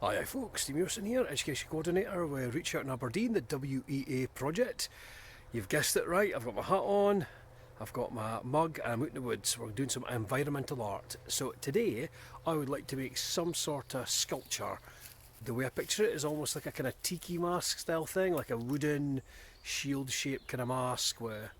Hi folks, Steve Mewson here, Education Coordinator with Reach Out in Aberdeen, the WEA project. You've guessed it right, I've got my hat on, I've got my mug and I'm out in the woods. We're doing some environmental art. So today I would like to make some sort of sculpture. The way I picture it is almost like a kind of tiki mask style thing, like a wooden shield shaped kind of mask with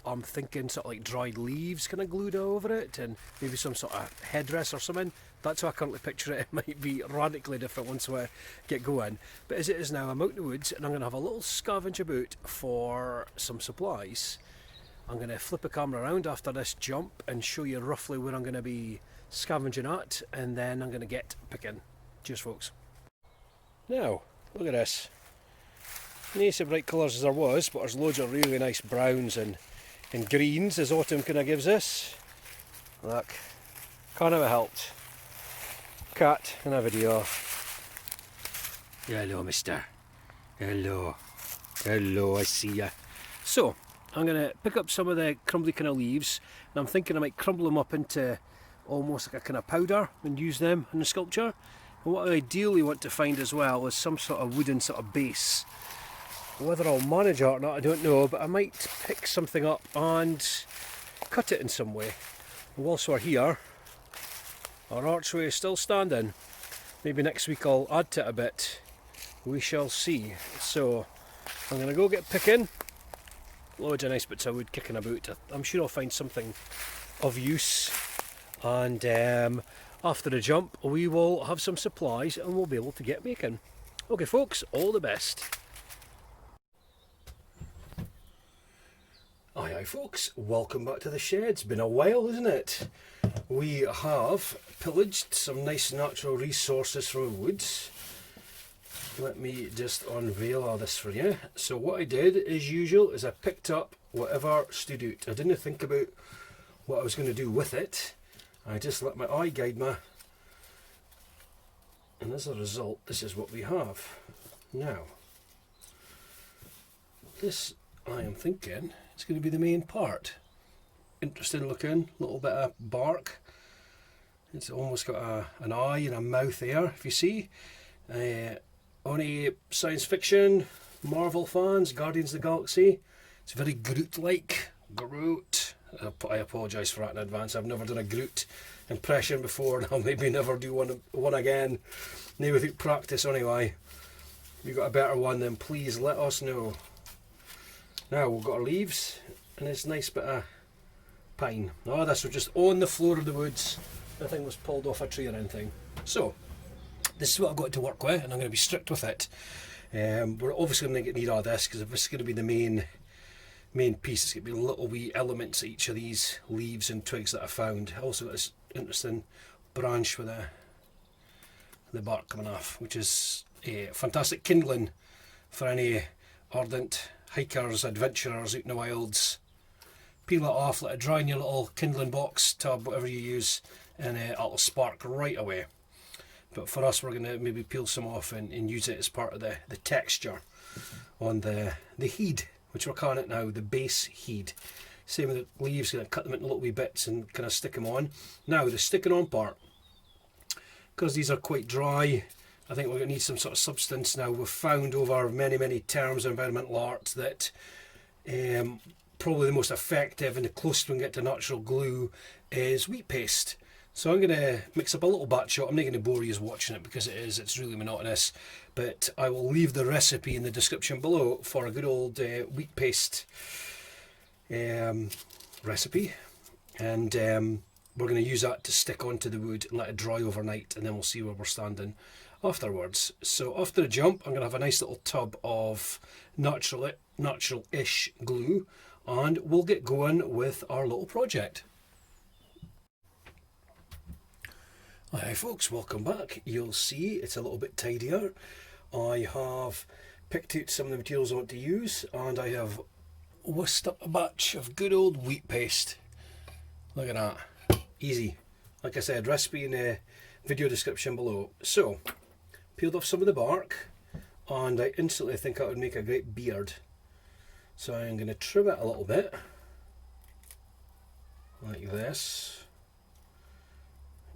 I'm thinking sort of like dried leaves kind of glued over it and maybe some sort of headdress or something. That's how I currently picture it. It might be radically different once we get going. But as it is now, I'm out in the woods and I'm going to have a little scavenge about for some supplies. I'm going to flip the camera around after this jump and show you roughly where I'm going to be scavenging at, and then I'm going to get picking. Cheers folks. Now, look at this. Not so bright colours as there was, but there's loads of really nice browns and greens as autumn kind of gives us. Look, can't have it helped. Cat in a video. Hello mister. Hello. Hello, I see ya. So, I'm going to pick up some of the crumbly kind of leaves, and I'm thinking I might crumble them up into almost like a kind of powder and use them in the sculpture. And what I ideally want to find as well is some sort of wooden sort of base. Whether I'll manage it or not, I don't know, but I might pick something up and cut it in some way. And whilst we're here, our archway is still standing. Maybe next week I'll add to it a bit. We shall see. So I'm going to go get picking. Loads of nice bits of wood kicking about. I'm sure I'll find something of use. And after the jump, we will have some supplies and we'll be able to get making. Okay folks, all the best. Hi folks, welcome back to the shed. It's been a while, isn't it? We have pillaged some nice natural resources from the woods. Let me just unveil all this for you. So what I did, as usual, is I picked up whatever stood out. I didn't think about what I was going to do with it. I just let my eye guide me. And as a result, this is what we have. Now, this, I am thinking, it's going to be the main part. Interesting looking, little bit of bark. It's almost got an eye and a mouth there, if you see. Any science fiction, Marvel fans, Guardians of the Galaxy, it's very Groot-like. Groot. I apologise for that in advance. I've never done a Groot impression before, and I'll maybe never do one again. Maybe without practice anyway. If you've got a better one, then please let us know. Now we've got our leaves and this nice bit of pine. Oh, this was just on the floor of the woods. Nothing was pulled off a tree or anything. So, this is what I've got to work with, and I'm going to be strict with it. We're obviously going to need all this because this is going to be the main piece. It's going to be little wee elements of each of these leaves and twigs that I found. I also got this interesting branch with the bark coming off, which is a fantastic kindling for any ardent hikers, adventurers out in the wilds. Peel it off, let it dry in your little kindling box, tub, whatever you use, and it'll spark right away. But for us, we're going to maybe peel some off and use it as part of the texture on the heid, which we're calling it now, the base heid. Same with the leaves, going to cut them into little wee bits and kind of stick them on. Now, the sticking on part, because these are quite dry, I think we're going to need some sort of substance now. We've found over many terms of environmental art that probably the most effective and the closest we can get to natural glue is wheat paste. So I'm going to mix up a little batch of it. I'm not going to bore you watching it because it's really monotonous, but I will leave the recipe in the description below for a good old wheat paste recipe, and we're going to use that to stick onto the wood and let it dry overnight, and then we'll see where we're standing afterwards. So after the jump, I'm going to have a nice little tub of natural-ish glue, and we'll get going with our little project. Hi folks, welcome back. You'll see it's a little bit tidier. I have picked out some of the materials I want to use, and I have whisked up a batch of good old wheat paste. Look at that. Easy. Like I said, recipe in the video description below. So, peeled off some of the bark, and I instantly think that would make a great beard. So I'm going to trim it a little bit, like this.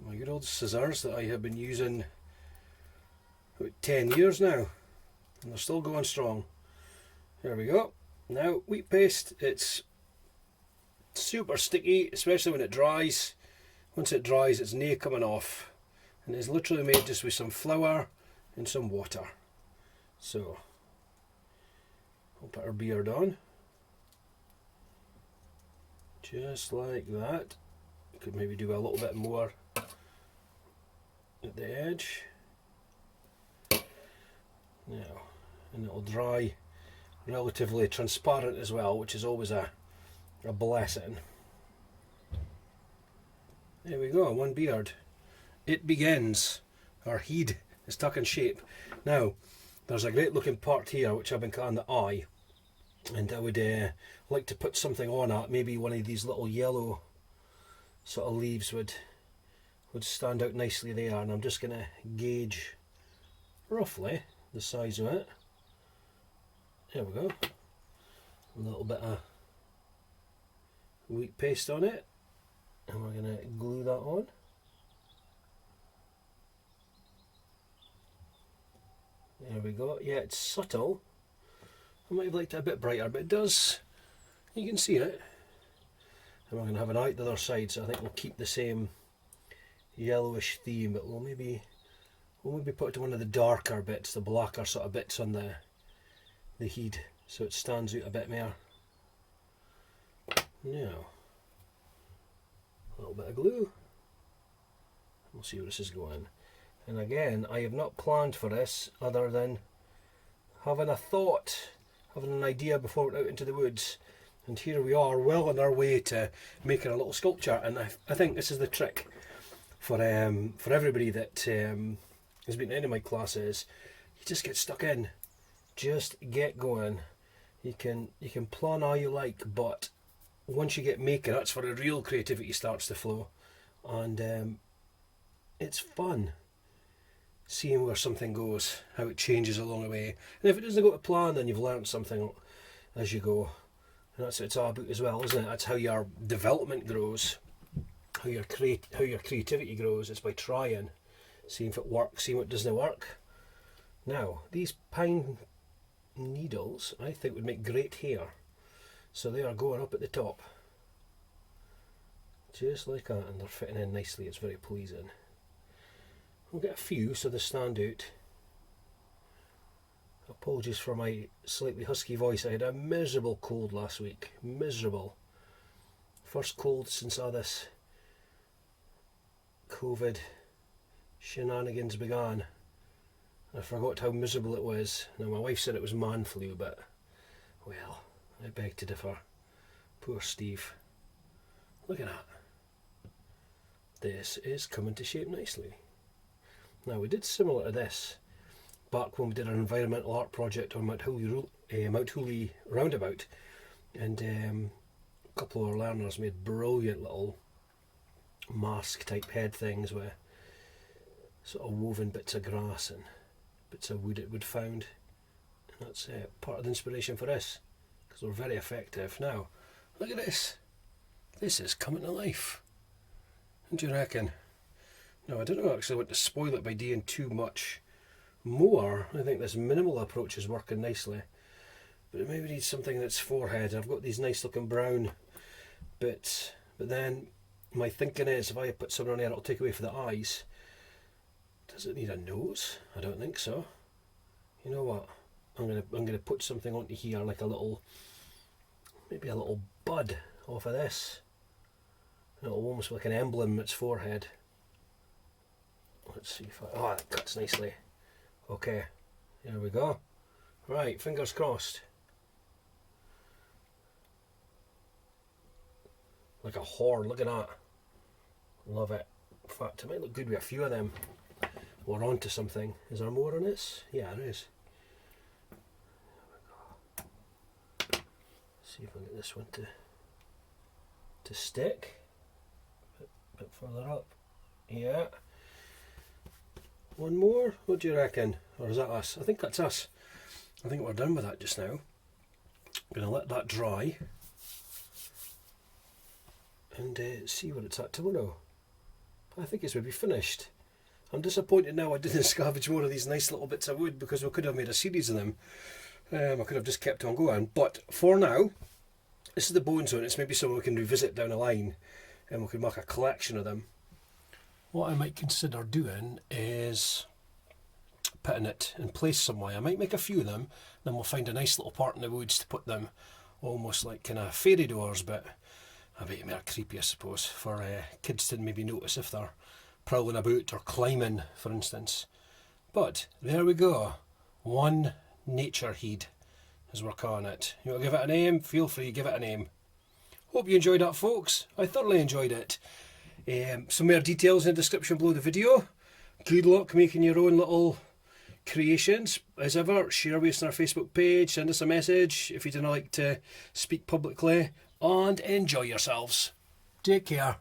My good old scissors that I have been using about 10 years now, and they're still going strong. There we go. Now, wheat paste, it's super sticky, especially when it dries. Once it dries, it's nae coming off, and it's literally made just with some flour and some water. So we'll put our beard on, just like that. Could maybe do a little bit more at the edge. Now, and it'll dry relatively transparent as well, which is always a blessing. There we go, one beard. It begins. Our heid is taking shape. Now, there's a great looking part here which I've been calling the eye, and I would like to put something on it. Maybe one of these little yellow sort of leaves would stand out nicely there, and I'm just going to gauge roughly the size of it. There we go. A little bit of wheat paste on it, and we're going to glue that on. There we go. Yeah, it's subtle. I might have liked it a bit brighter, but it does. You can see it. And we're going to have an eye at the other side, so I think we'll keep the same yellowish theme, but we'll maybe put it to one of the darker bits, the blacker sort of bits on the heid, so it stands out a bit more. Now, a little bit of glue. We'll see where this is going. And again, I have not planned for this other than having a thought, having an idea before we went out into the woods. And here we are, well on our way to making a little sculpture. And I think this is the trick for everybody that has been in any of my classes. You just get stuck in, just get going. You can plan all you like, but once you get making, that's where the real creativity starts to flow. And it's fun seeing where something goes, how it changes along the way. And if it doesn't go to plan, then you've learned something as you go. And that's what it's all about as well, isn't it? That's how your development grows, how your creativity grows. It's by trying, seeing if it works, seeing what doesn't work. Now, these pine needles, I think, would make great hair. So they are going up at the top, just like that, and they're fitting in nicely. It's very pleasing. We'll get a few so they stand out. Apologies for my slightly husky voice. I had a miserable cold last week. Miserable. First cold since all this COVID shenanigans began. I forgot how miserable it was. Now my wife said it was man flu, but well, I beg to differ. Poor Steve. Look at that. This is coming to shape nicely. Now, we did similar to this back when we did an environmental art project on Mount Hooley roundabout, and a couple of our learners made brilliant little mask type head things with sort of woven bits of grass and bits of wood it would found. And that's part of the inspiration for this, because they're very effective. Now, look at this. This is coming to life. What do you reckon? No, I don't actually want to spoil it by doing too much more. I think this minimal approach is working nicely. But it maybe needs something that's forehead. I've got these nice looking brown bits. But then my thinking is if I put something on there it'll take away from the eyes. Does it need a nose? I don't think so. You know what? I'm gonna put something onto here, like a little, maybe a little bud off of this. It'll almost like an emblem on its forehead. Let's see if that cuts nicely. Okay, there we go. Right, fingers crossed. Like a horn, look at that. Love it. In fact, it might look good with a few of them. We're on to something. Is there more on this? Yeah, there is. There we go. See if I can get this one to stick. A bit further up. Yeah. One more? What do you reckon? Or is that us? I think that's us. I think we're done with that just now. I'm going to let that dry and see where it's at tomorrow. I think it's maybe finished. I'm disappointed now I didn't scavenge more of these nice little bits of wood, because we could have made a series of them. I could have just kept on going. But for now, this is the bone zone. It's maybe something we can revisit down the line, and we could make a collection of them. What I might consider doing is putting it in place somewhere. I might make a few of them, then we'll find a nice little part in the woods to put them, almost like kind of fairy doors, but a bit more creepy, I suppose, for kids to maybe notice if they're prowling about or climbing, for instance. But there we go, one nature heid, as we're calling it. You want to give it a name? Feel free, give it a name. Hope you enjoyed that, folks. I thoroughly enjoyed it. Some more details in the description below the video. Good luck making your own little creations. As ever, share with us on our Facebook page, send us a message if you don't like to speak publicly, and enjoy yourselves. Take care.